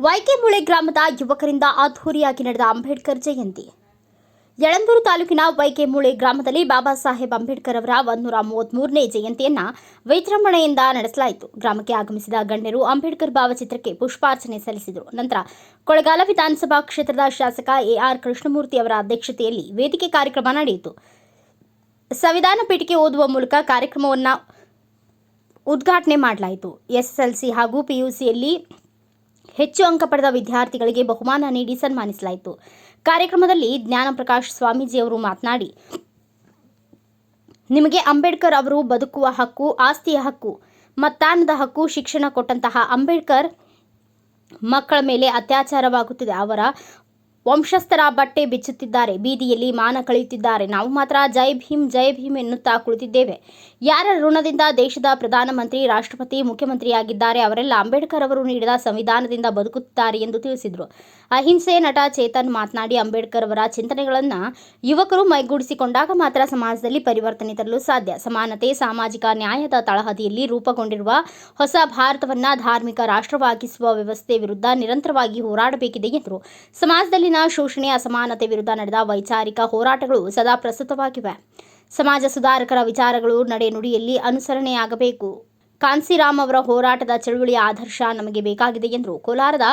ವೈಕೆಮೂಳೆ ಗ್ರಾಮದ ಯುವಕರಿಂದ ಅದ್ಧೂರಿಯಾಗಿ ನಡೆದ ಅಂಬೇಡ್ಕರ್ ಜಯಂತಿ. ಯಳಂದೂರು ತಾಲೂಕಿನ ವೈಕೆಮೂಳೆ ಗ್ರಾಮದಲ್ಲಿ ಬಾಬಾ ಸಾಹೇಬ್ ಅಂಬೇಡ್ಕರ್ ಅವರ 133ನೇ ಜಯಂತಿಯನ್ನು ವಿಜೃಂಭಣೆಯಿಂದ ನಡೆಸಲಾಯಿತು. ಗ್ರಾಮಕ್ಕೆ ಆಗಮಿಸಿದ ಗಣ್ಯರು ಅಂಬೇಡ್ಕರ್ ಭಾವಚಿತ್ರಕ್ಕೆ ಪುಷ್ಪಾರ್ಚನೆ ಸಲ್ಲಿಸಿದರು. ನಂತರ ಕೊಳ್ಳೇಗಾಲ ವಿಧಾನಸಭಾ ಕ್ಷೇತ್ರದ ಶಾಸಕ ಎಆರ್ ಕೃಷ್ಣಮೂರ್ತಿ ಅವರ ಅಧ್ಯಕ್ಷತೆಯಲ್ಲಿ ವೇದಿಕೆ ಕಾರ್ಯಕ್ರಮ ನಡೆಯಿತು. ಸಂವಿಧಾನ ಪೀಠಿಕೆ ಓದುವ ಮೂಲಕ ಕಾರ್ಯಕ್ರಮವನ್ನು ಉದ್ಘಾಟನೆ ಮಾಡಲಾಯಿತು. ಎಸ್ಎಸ್ಎಲ್ಸಿ ಹಾಗೂ ಪಿಯುಸಿಯಲ್ಲಿ ಹೆಚ್ಚು ಅಂಕ ಪಡೆದ ವಿದ್ಯಾರ್ಥಿಗಳಿಗೆ ಬಹುಮಾನ ನೀಡಿ ಸನ್ಮಾನಿಸಲಾಯಿತು. ಕಾರ್ಯಕ್ರಮದಲ್ಲಿ ಜ್ಞಾನಪ್ರಕಾಶ್ ಸ್ವಾಮೀಜಿ ಅವರು ಮಾತನಾಡಿ, ನಿಮಗೆ ಅಂಬೇಡ್ಕರ್ ಅವರು ಬದುಕುವ ಹಕ್ಕು, ಆಸ್ತಿಯ ಹಕ್ಕು, ಮತದಾನದ ಹಕ್ಕು, ಶಿಕ್ಷಣ ಕೊಟ್ಟಂತಹ ಅಂಬೇಡ್ಕರ್ ಮಕ್ಕಳ ಮೇಲೆ ಅತ್ಯಾಚಾರವಾಗುತ್ತಿದೆ. ಅವರ ವಂಶಸ್ಥರ ಬಟ್ಟೆ ಬಿಚ್ಚುತ್ತಿದ್ದಾರೆ, ಬೀದಿಯಲ್ಲಿ ಮಾನ ಕಳೆಯುತ್ತಿದ್ದಾರೆ. ನಾವು ಮಾತ್ರ ಜೈ ಭೀಮ್ ಎನ್ನುತ್ತಾ ಕುಳಿತಿದ್ದೇವೆ. ಯಾರ ಋಣದಿಂದ ದೇಶದ ಪ್ರಧಾನಮಂತ್ರಿ, ರಾಷ್ಟ್ರಪತಿ, ಮುಖ್ಯಮಂತ್ರಿಯಾಗಿದ್ದಾರೆ ಅವರೆಲ್ಲ ಅಂಬೇಡ್ಕರ್ ಅವರು ನೀಡಿದ ಸಂವಿಧಾನದಿಂದ ಬದುಕುತ್ತಿದ್ದಾರೆ ಎಂದು ತಿಳಿಸಿದರು. ಅಹಿಂಸೆ ನಟ ಚೇತನ್ ಮಾತನಾಡಿ, ಅಂಬೇಡ್ಕರ್ ಅವರ ಚಿಂತನೆಗಳನ್ನು ಯುವಕರು ಮೈಗೂಡಿಸಿಕೊಂಡಾಗ ಮಾತ್ರ ಸಮಾಜದಲ್ಲಿ ಪರಿವರ್ತನೆ ತರಲು ಸಾಧ್ಯ. ಸಮಾನತೆ, ಸಾಮಾಜಿಕ ನ್ಯಾಯದ ತಳಹದಿಯಲ್ಲಿ ರೂಪುಗೊಂಡಿರುವ ಹೊಸ ಭಾರತವನ್ನು ಧಾರ್ಮಿಕ ರಾಷ್ಟ್ರವಾಗಿಸುವ ವ್ಯವಸ್ಥೆ ವಿರುದ್ಧ ನಿರಂತರವಾಗಿ ಹೋರಾಡಬೇಕಿದೆ ಎಂದರು. ಸಮಾಜದಲ್ಲಿನ ಶೋಷಣೆ, ಅಸಮಾನತೆ ವಿರುದ್ಧ ನಡೆದ ವೈಚಾರಿಕ ಹೋರಾಟಗಳು ಸದಾ ಪ್ರಸ್ತುತವಾಗಿವೆ. ಸಮಾಜ ಸುಧಾರಕರ ವಿಚಾರಗಳು ನಡೆನುಡಿಯಲ್ಲಿ ಅನುಸರಣೆಯಾಗಬೇಕು. ಕಾನ್ಸಿರಾಮ್ ಅವರ ಹೋರಾಟದ ಚಳುವಳಿಯ ಆದರ್ಶ ನಮಗೆ ಬೇಕಾಗಿದೆ ಎಂದರು. ಕೋಲಾರದ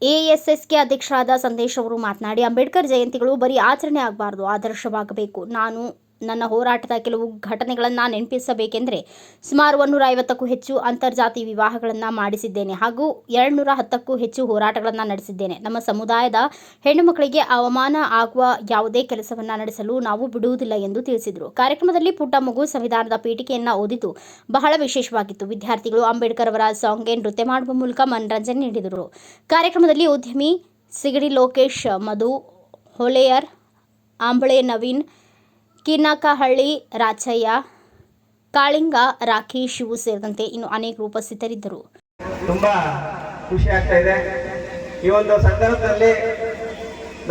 ಎಎಸ್ಎಸ್ಕೆ ಅಧ್ಯಕ್ಷರಾದ ಸಂದೇಶ್ ಅವರು ಮಾತನಾಡಿ, ಅಂಬೇಡ್ಕರ್ ಜಯಂತಿಗಳು ಬರೀ ಆಚರಣೆ ಆಗಬಾರದು, ಆದರ್ಶವಾಗಬೇಕು. ನಾನು ನನ್ನ ಹೋರಾಟದ ಕೆಲವು ಘಟನೆಗಳನ್ನು ನೆನಪಿಸಬೇಕೆಂದರೆ, ಸುಮಾರು 150ಕ್ಕೂ ಹೆಚ್ಚು ಅಂತರ್ಜಾತಿ ವಿವಾಹಗಳನ್ನು ಮಾಡಿಸಿದ್ದೇನೆ ಹಾಗೂ 210ಕ್ಕೂ ಹೆಚ್ಚು ಹೋರಾಟಗಳನ್ನು ನಡೆಸಿದ್ದೇನೆ. ನಮ್ಮ ಸಮುದಾಯದ ಹೆಣ್ಣು ಮಕ್ಕಳಿಗೆ ಅವಮಾನ ಆಗುವ ಯಾವುದೇ ಕೆಲಸವನ್ನು ನಡೆಸಲು ನಾವು ಬಿಡುವುದಿಲ್ಲ ಎಂದು ತಿಳಿಸಿದರು. ಕಾರ್ಯಕ್ರಮದಲ್ಲಿ ಪುಟ್ಟ ಮಗು ಸಂವಿಧಾನದ ಪೀಠಿಕೆಯನ್ನು ಓದಿದ್ದು ಬಹಳ ವಿಶೇಷವಾಗಿತ್ತು. ವಿದ್ಯಾರ್ಥಿಗಳು ಅಂಬೇಡ್ಕರ್ ಅವರ ಸಾಂಗ್ಗೆ ನೃತ್ಯ ಮಾಡುವ ಮೂಲಕ ಮನರಂಜನೆ ನೀಡಿದರು. ಕಾರ್ಯಕ್ರಮದಲ್ಲಿ ಉದ್ಯಮಿ ಸಿಗಡಿ ಲೋಕೇಶ್, ಮಧು ಹೊಳೆಯರ್, ಆಂಬಳೆ ನವೀನ್, ಕಿನ್ನಕಹಳ್ಳಿ ರಾಚಯ್ಯ, ಕಾಳಿಂಗ, ರಾಖಿ, ಶಿವು ಸೇರಿದಂತೆ ಇನ್ನು ಅನೇಕರು ಉಪಸ್ಥಿತರಿದ್ದರು. ತುಂಬಾ ಖುಷಿ ಆಗ್ತಾ ಇದೆ. ಈ ಒಂದು ಸಂದರ್ಭದಲ್ಲಿ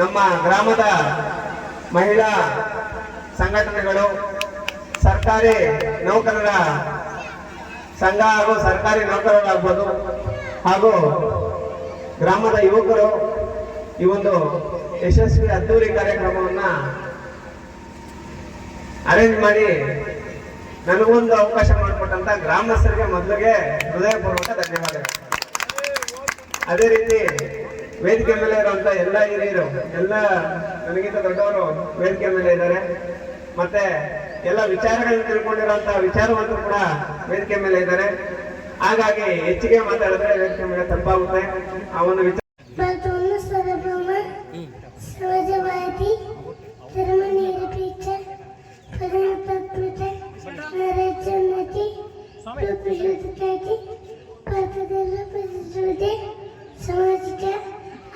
ನಮ್ಮ ಗ್ರಾಮದ ಮಹಿಳಾ ಸಂಘಟನೆಗಳು, ಸರ್ಕಾರಿ ನೌಕರರ ಸಂಘ ಹಾಗೂ ಸರ್ಕಾರಿ ನೌಕರರಾಗ್ಬೋದು ಹಾಗೂ ಗ್ರಾಮದ ಯುವಕರು ಈ ಒಂದು ಯಶಸ್ವಿ ಅದ್ದೂರಿ ಕಾರ್ಯಕ್ರಮವನ್ನು ಅರೇಂಜ್ ಮಾಡಿ ನನಗೊಂದು ಅವಕಾಶ ಮಾಡಿಕೊಟ್ಟಂತ ಗ್ರಾಮಸ್ಥರಿಗೆ ಮೊದಲಿಗೆ ಹೃದಯಪೂರ್ವಕ ಧನ್ಯವಾದಗಳು. ಅದೇ ರೀತಿ ವೇದಿಕೆ ಮೇಲೆ ಇರುವಂತ ಎಲ್ಲ ಹಿರಿಯರು, ಎಲ್ಲ ನನಗಿಂತ ದೊಡ್ಡವರು ವೇದಿಕೆ ಮೇಲೆ ಇದ್ದಾರೆ. ಮತ್ತೆ ಎಲ್ಲ ವಿಚಾರಗಳನ್ನು ತಿಳ್ಕೊಂಡಿರುವಂತಹ ವಿಚಾರವಂತರು ಕೂಡ ವೇದಿಕೆ ಮೇಲೆ ಇದ್ದಾರೆ. ಹಾಗಾಗಿ ಹೆಚ್ಚಿಗೆ ಮಾತಾಡಿದ್ರೆ ವೇದಿಕೆ ಮೇಲೆ ತಪ್ಪಾಗುತ್ತೆ. ಆ ಒಂದು ವಿಚಾರ ಸಾಮಾಜಿಕ,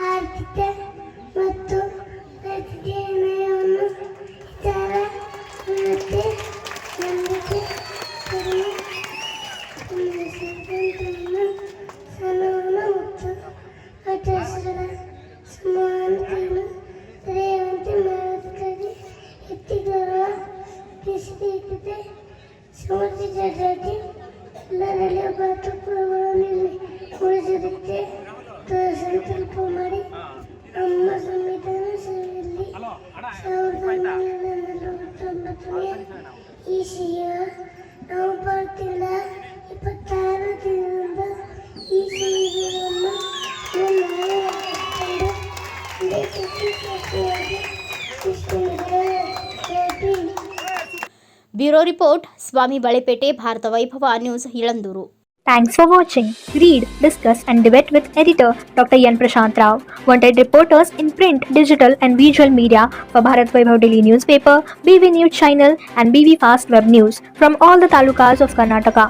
ಆರ್ಥಿಕ ಮತ್ತು ರಾಜಕೀಯ ನ್ಯಾಯವನ್ನು ವಿಚಾರ, ನಂಬಿಕೆ, ಸನ್ಮಾನ ಮತ್ತು ಆಚರಿಸಿದ ಸಮಾನತೆಯನ್ನು ದೊರೆಯುವಂತೆ ಮಾಡುವುದಕ್ಕಾಗಿ ಎತ್ತಿ ಗೌರವ, ದೇಶದ ಸಾಮಾಜಿಕ ಜಾತಿ ಎಲ್ಲರಲ್ಲಿ ಭಾತೃತ್ವಗಳನ್ನು ಉಳಿಸುವುದಕ್ಕೆ ಸಂಕಲ್ಪ ಮಾಡಿ ನಮ್ಮ ಸಂವಿಧಾನ ಸಭೆಯಲ್ಲಿ 1949ನೇ ಇಸವಿಯ ನವೆಂಬರ್ ತಿಂಗಳ 26ರ ದಿನದಿಂದ ಈ ಸಂವಿಧಾನವನ್ನು ಬ್ಯೂರೋ ರಿಪೋರ್ಟ್, ಸ್ವಾಮಿ ಬಳೆಪೇಟೆ, ಭಾರತ ವೈಭವ news, Yelandur. Thanks for watching. Read, discuss and debate with editor Dr. Yan Prashant Rao. Wanted reporters in print, digital and visual media for Bharat Vaibhav Daily Newspaper, BV News Channel and BV Fast Web News from all the talukas of Karnataka.